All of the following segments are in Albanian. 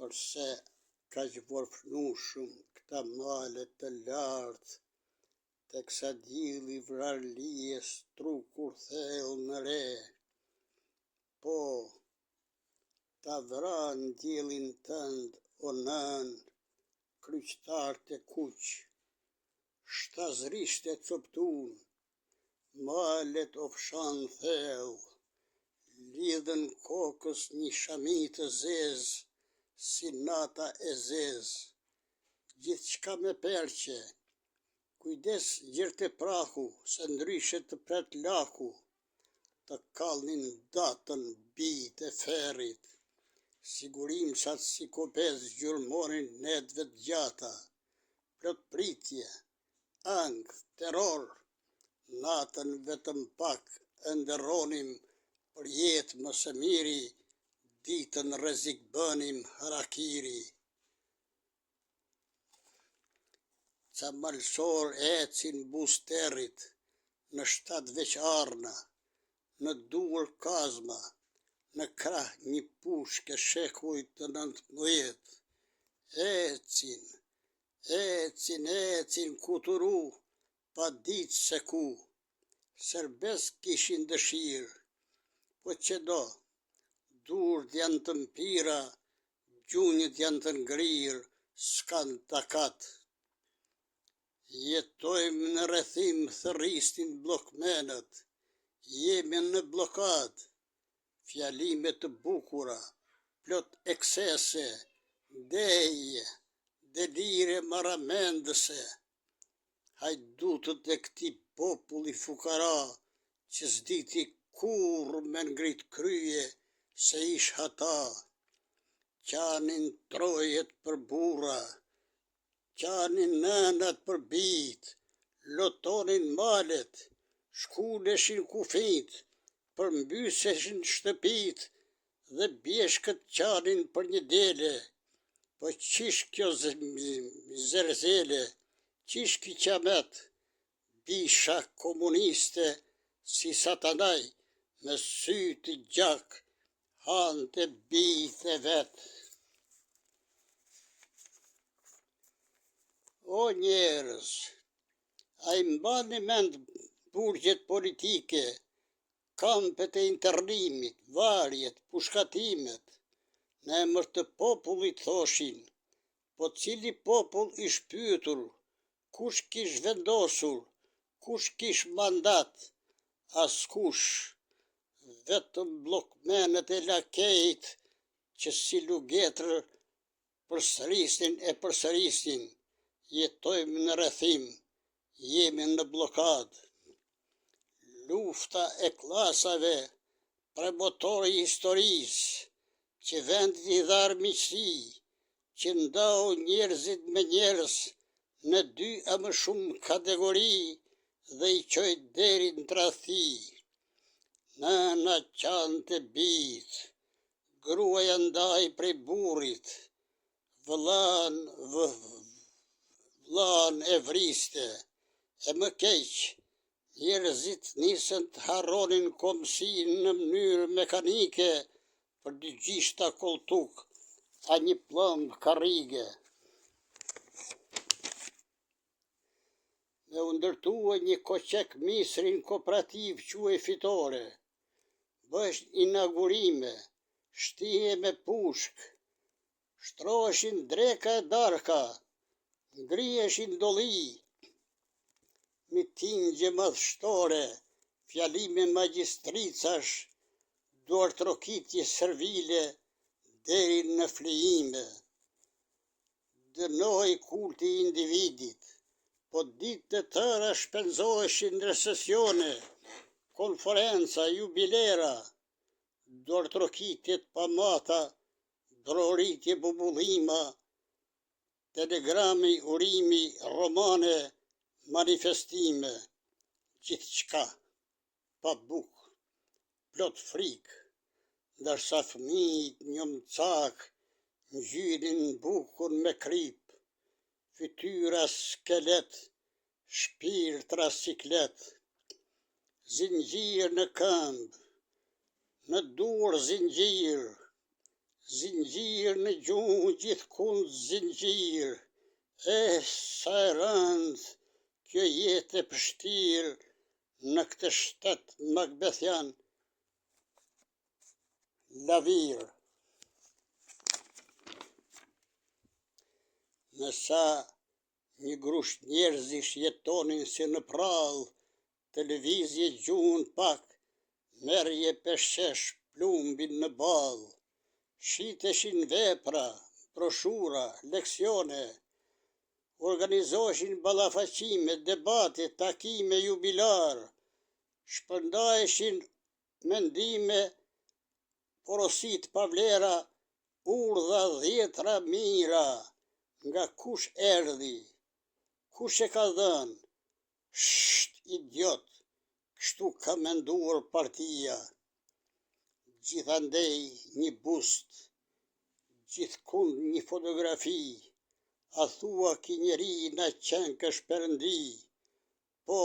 përse kaq vorfnushëm këta male të lartë, teksa dielli vrarlije strukur thellë në re. Po, ta vran diellin tënd, o nën, kryqtar të kuq, shtazrisht e coptun, malet ofshan thellë, lidhen kokës një shami të zezë, si nata e zezë, gjithçka me perqe, kujdes gjirte prahu, se ndryshe të pret laku, të kallnin datën bijt e ferrit, sigurimçat si kopez gjurmonin netve t'gjata, plot pritje, ankth, terror, natën vetëm pak ëndërronim për jetë më së miri, ditën rrezik bënim harakiri. Ca malsor ecin buz territ, në 7 veçarna, në duar kazma, në krah një pushke shekullit të 19. Ecin kuturu, pa ditë se ku, serbes kishin dëshirë, po që do, durët janë të mpira, gjunjët janë të ngrirë, s'kan takat. Jetojmë në rrethim thërristin bllokmenët, jemi në blokad, fjalime të bukura, plot eksese, deje, delire maramendëse, hajdutët e këtij populli fukara, që s'diti kurrë me ngrit krye se ish hata, qanin trojet për burra, qanin nënat për bijt, lotonin malet, shkuleshin kufijt, përmbyseshin shtëpit, dhe bjeshkët qanin për një dele. Po qish kjo zerzele, qish ky qamet, bisha komuniste, si satanaj, me sy të gjak, hante bijt e vet. O njerëz, a i mbani mend burgjet politike, kampet e internimit, varjet, pushkatimet, në emër të popullit thoshin, po cili popull ish pyetur, kush kish vendosur, kush kish mandat, askush, vetëm bllokmenët e lakejt, që si lugetër përsërisin, jetojmë në rrethim, jemi në blokad. Lufta e klasave, premotori i historisë, që vendit i dha armiqësi, që ndau njerëzit me njerëz në 2 a më shumë kategori dhe i qoj deri në tradhti. Nëna qante bijt, gruaja ndaj prej burrit, vllan e vriste, e më keq, njerëzit nisën të harronin komsinë në mënyrë mekanike, për 2 gjishta koltuk, a një plumb karrige. Me u ndërtua një koqek misrin kooperativ quaj fitore, bësh inaugurime, shtije me pushk, shtroheshin dreka e darka, ngriheshin dolli, mitingje madhështore, fjalime magjistricash, duartrokitje servile, deri në flijime. Dënohej kulti i individit, po ditë të tëra shpenzoheshin në sesione, konferenca, jubilera, duartrokitjet pamata, droritje bubullima, telegrami, urimi, romane, manifestime, gjithçka, pa buk, plot frik, ndërsa fëmijët njomcak ngjyrin bukun me krip, fytyra skelet, shpirtra siklet, zinxhir në këmbë, në dur zinxhir, zinxhir në gjuhë gjithkund zinxhir, sa e rëndë kjo jetë e pështirë në këtë shtet Macbethian lavir. Nësa një grusht njerëzish jetonin si në prallë, televizje gjuhën pak, merje peshesh plumbin në ballë. Shiteshin vepra, broshura, leksione, organizoheshin ballafaqime, debate, takime jubilar, shpërndaheshin mendime, porosit pavlera, urdha dhjetra mira, nga kush erdhi, kush e ka dhënë, idiot, kështu ka menduar partia. Gjithandej një bust, gjithkund një fotografi, a thua ki njeri na qenkësh Perëndi, po,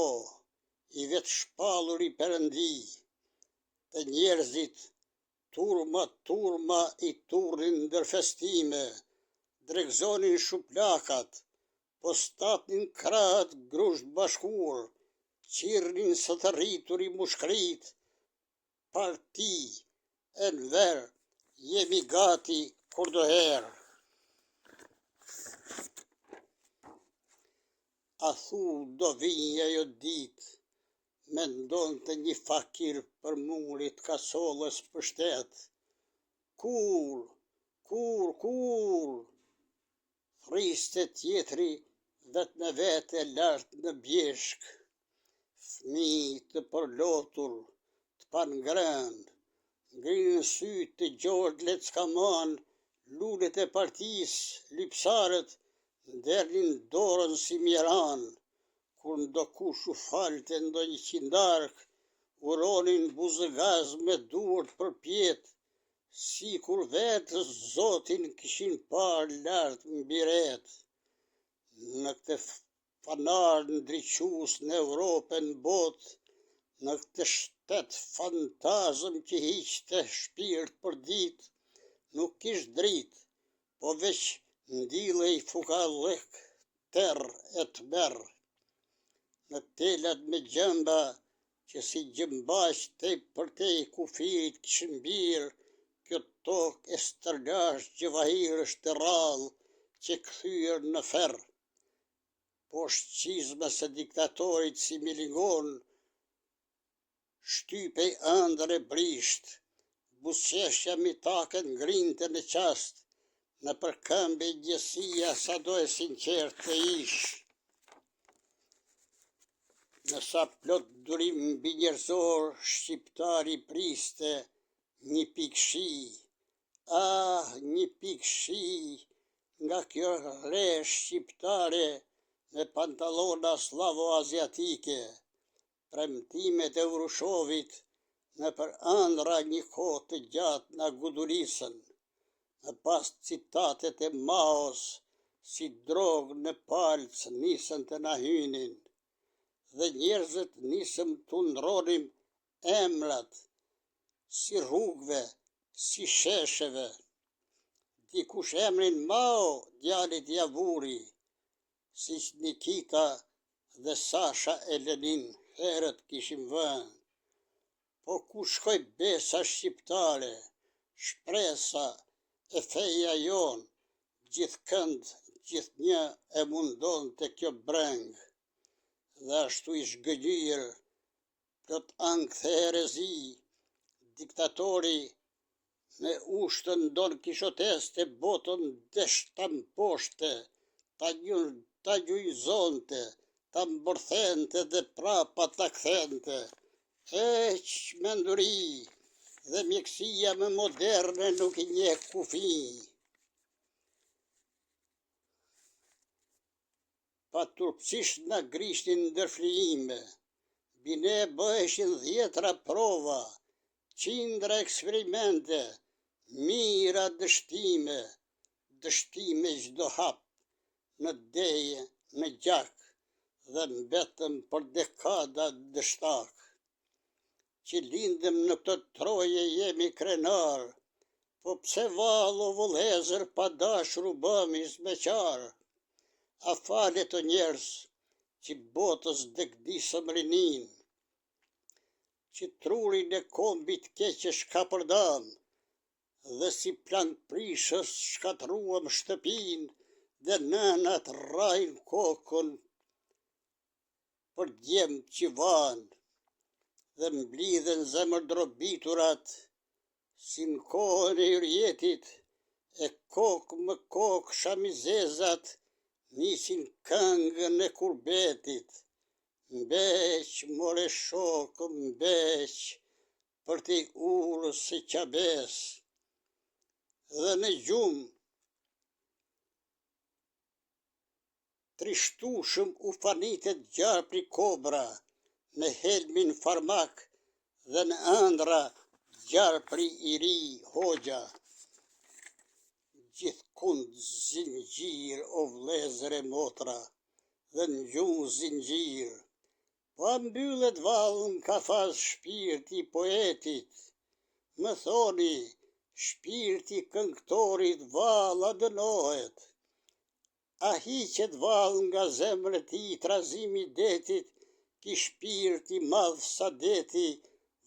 i vetë shpallur i Perëndi, të njerëzit turma i turrin ndër festime, dregzonin shuplakat, postatnin krahët grusht bashkur, qirnin së të rritur i mushkrit, parti, enver, jemi gati kurdoherë. A thu do vinja jo dit, mendon të një fakir për murit kasollës për shtet. Kur, thriste tjetri vet me vete lart në bjeshk. Fmi të përlotur, të pangrënd, ngrinë sy të gjord leckamon, lulet e partis, lypsarët, ndernin dorën si mjeran, kur ndo kush u falte ndo një qindark, uronin buzëgaz me duart përpjet, si kur vetë zotin kishin par lart mbi ret. Në këtë fanar ndriqus në Europën bot, në këtë shtet fantazëm që hiqte shpirt për dit, nuk kish drit, po veç ndilej fukallëk terr e tmerr. Në telat me gjëmba, që si gjëmbaq për te kufirit kishin bir, kjo tokë e stërlash gjevahirësh të rallë, që kthyer në ferr. Poshtë qizmës së diktatorit si Milingon, shtypej ëndër e brisht, buzëqeshja mi takën ngrinte në qast, në përkëmbe gjësia sa do e sinqert të ish. Në sa plot durim mbi njerëzor, shqiptari priste një pikë shi, një pikë shi, nga kjo re shqiptare me pantallona slavo-aziatike, premtimet e Urushovit në për ëndra një kohë të gjatë na gudulisën, në pas citatet e Maos, si drogë në palc nisën të na hynin, dhe njerëzit nisëm të ndronim emrat, si rrugve, si shesheve. Dikush emrin Mao, djalit Javuri, si Nikita dhe Sasha e Lenin herët kishim vënë. Po ku shkoj besa shqiptare, shpresa e feja jon, gjithkënd, gjithnjë e mundon të kjo breng. Dhe ashtu ish gënjyr, plot ankth e herezi, diktatori me ushtën don kishoteste botën desh ta mposhte, ta gjujzonte, ta mbërthente dhe prapa ta kthente. Menduri dhe mjekësia më moderne nuk I njeh kufi. Pa turpësisht na grishtin ndër flijime, bine bëheshin dhjetra prova, qindra eksperimente, mira dështime çdo hap, në deje, në gjak, dhe mbetëm për dekada dështak. Që lindëm në këtë troje jemi krenar, Po pse vallë o vëllezër pa dashur u bëmi zmeqar, a falet o njerëz që botës degdisëm rinin, që trurin e kombit keqesh ka përdam, dhe si plank prishës shkatruam shtëpin, dhe nënat rrajn kokën për djem që van, dhe mblidhen zemër drobiturat, si në kohën e Hyrjetit, e kokë më kokë shamizezat, nisin këngën e kurbetit. Mbeq, more shokë, mbeq, për t'i urës së qabes. Dhe në gjumë, trishtushëm u fanitet gjarpri kobra, në helmin farmak, dhe në ëndra gjarpri i ri hoxha. Gjithkund zinxhir o vëllezër e motra, dhe në gjumë zinxhir. Pa mbyllet vallën ka faz shpirti poetit. Më thoni, shpirti këngëtorit valla dënohet. A hiqet vallë nga zemër e tij trazimi detit, ki shpirti madh sa deti,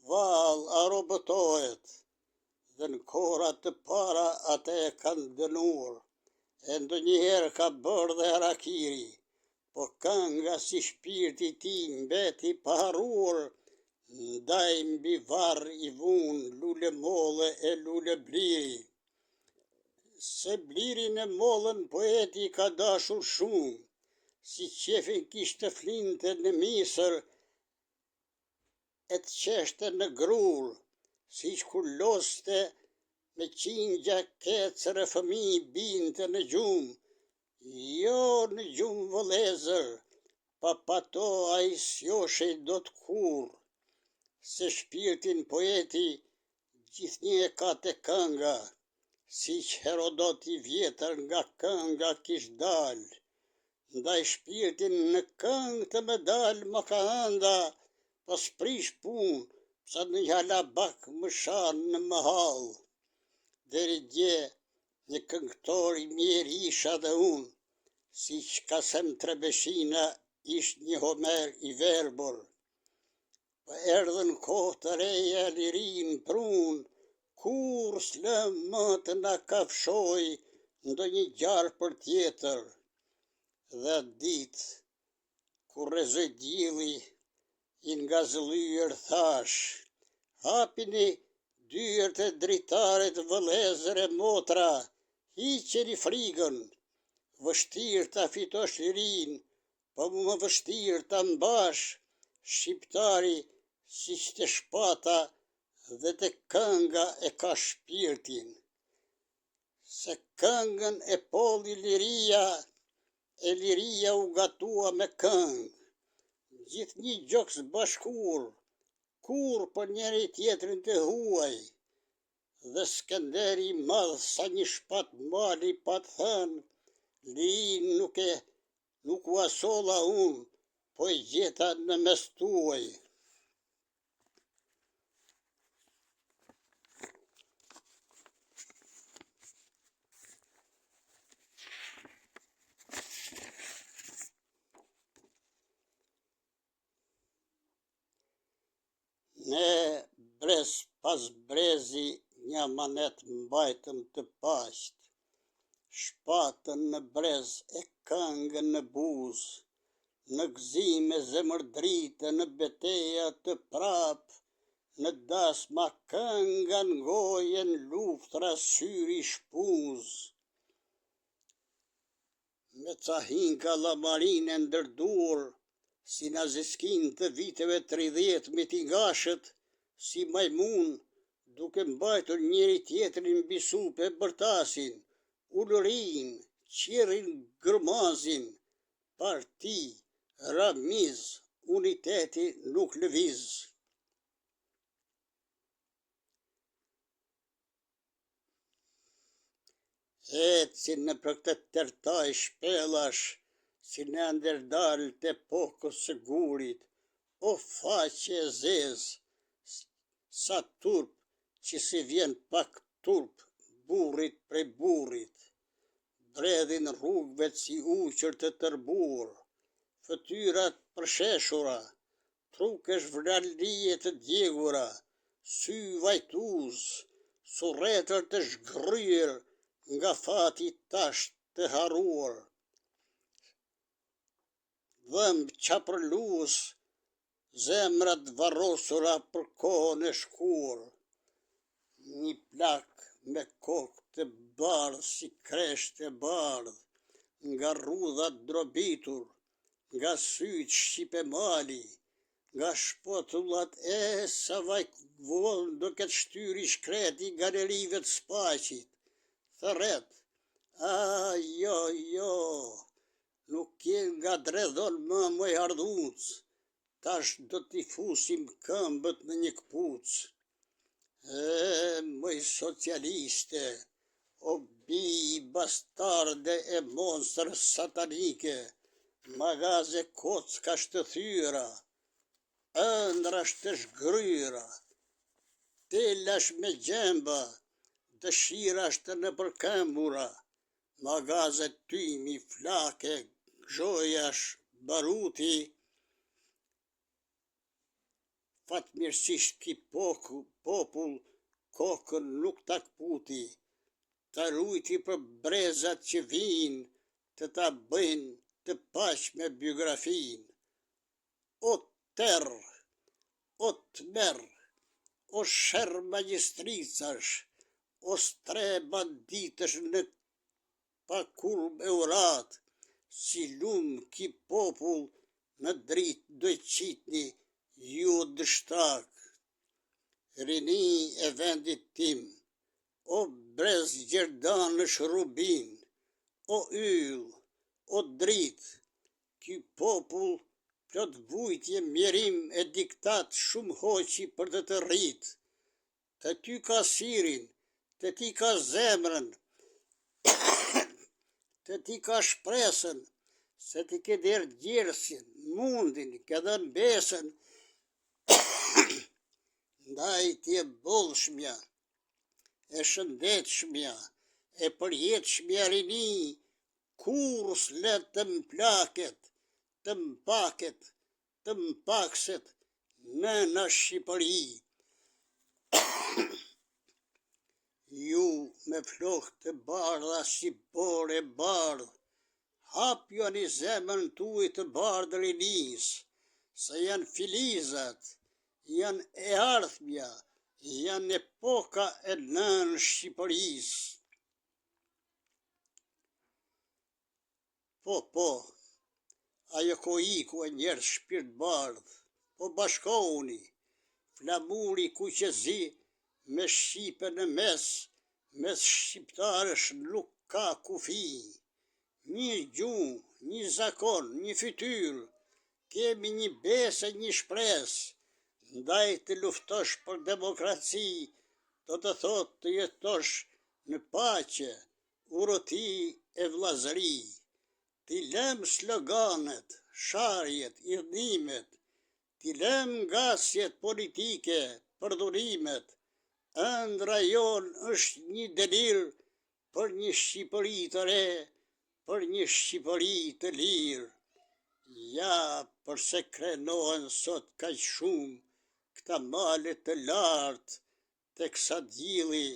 vallë a robëtohet. Dhe në korat të para ate e kanë dënuar, e ndonjëherë ka bërë dhe harakiri, po kënga si shpirti ti mbeti pa harruar, ndaj mbi varr i vun, lule molle e lule bliri. Se blirin e mollën poeti ka dashur shumë, si qefin kishte flinte në misër, e të qeshte në grur, si që kur loste me qingja kecër e fëmi binte në gjumë, jo në gjumë vëllezër, pa pato a i sjoshej do të kur, se shpirtin poeti gjithnjë e ka te kënga, si që Herodot i vjetër nga kënga kish dal, ndaj shpirtin në këngë të me dal më ka ënda, pas prish pun, sa në halabak më shanë në mahal. Deri dje një këngëtor i mirë isha dhe unë, si që Kasem Trebeshina ish një Homer i verbur. Pa erdhën kohë të reja lirin prun, kur s'lëm më të na kafshoj ndonjë gjarë për tjetër. Dhe ditë, kur rrezoj dielli, i nga zëllyer thash, hapini dyert e dritaret vëllezër e motra, hiqeni frigën, vështirë ta fitosh lirin, po më vështirë ta mbash, shqiptari si që të shpata dhe të kënga e ka shpirtin. Se këngën e polli liria, e liria u gatua me këngë. Gjithë një gjoks bashkur, kur për njeri tjetrin të huaj, dhe Skënderi i madh sa një shpat mali pa të thënë, lirin nuk u asolla unë, po i gjeta në mes tuaj. Ne brez pas brezi një amanet mbajtëm të paqt, shpatën në brez e këngën në buzë, në gëzim e zemërdritë në beteja të prap, në dasma kënga ngojen luftra syri shpuz. Me ca hinka llamarin e ndërdur, si Naziskin të viteve 30 mitingashët, si majmun, duke mbajtur njëri tjetrin mbi supe bërtasin, ulërin, qirin gërmazin, parti, ramiz, uniteti nuk lëviz. Ecin në për këtë tërtaj shpellash, si në ndërdal të pokës së gurit, o faqe e zez, sa turp që si vjen pak turp burrit prej burrit, bredhin rrugëve si uqër të tërbur, fëtyrat përsheshura, trukesh vralije të djegura, sy vajtuz, surretër të zhgryer nga fati tash të haruar, dhëmb qapërlus, zemrat varrosura për kohën e shkur, një plak me kokë të bardh si kresht e bardh, nga rrudhat drobitur, nga syt shqipe mali, nga shpotullat sa vaj vonë duket shtyri shkreti galerive të spaqit, thërret, jo, nuk je nga dredhon më moj ardhuc, tash do t'i fusim këmbët në një këpuc. Moj socialiste, o bi bastarde e monstër satanike, magaze kocka shtëthyra, ëndrash të zhgryra, telash me gjemba, dëshirash të nëpërkëmbura, magaze tymi, flake, gjojash, baruti, fatmirësisht ki popull kokën nuk ta kputi, ta rujti për brezat që vinë, të ta bëjnë të paqme biografin. O terr, o tmerr, o sherr magjistricash, o stre banditësh në pakurb e urat, si lumë ki popull në dritë doj qitni ju dështak. Rini e vendit tim, o brez gjerdanësh rubin, o yll, o dritë, ky popull plot vujtje, mjerim e diktat shumë hoqi për të rrit. Të ty ka sirin, të ti ka zemrën, të ti ka shpresën, se ti ke der djersin, mundin, ke dhën besën, ndaj ti e bollshmja, e shëndetshmja, e përjetshmja rini, kur s'let të mplaket, të mpaket, të mpakset në Shqipëri. Ju me flokë të bardha si bore bardh, hapjo një zemën tuaj të bardhë rinis, se janë filizat, janë e ardhmja, janë epoka e nën Shqipëris. Po, ajo ko iku e njerë shpirt bardh, po bashkohuni, flamuri ku që zi, me Shqipe në mes shqiptarësh nuk ka kufi. Një gjuhë, një zakon, një fytyr, kemi një besë, një shpresë, ndaj të luftosh për demokraci, do të thot të jetosh në paqe, urëti e vllazëri. Ti lëm sloganet, sharjet, idhnimet, ti lëm ngasjet politike, përdhurimet, ëndra jon është një delir për një Shqipëri të re, për një Shqipëri të lirë. Ja, përse krenohen sot kaq shumë këta male të lartë, teksa dielli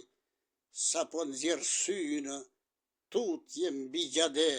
sapo nxjerr synë, tutje mbi gjade.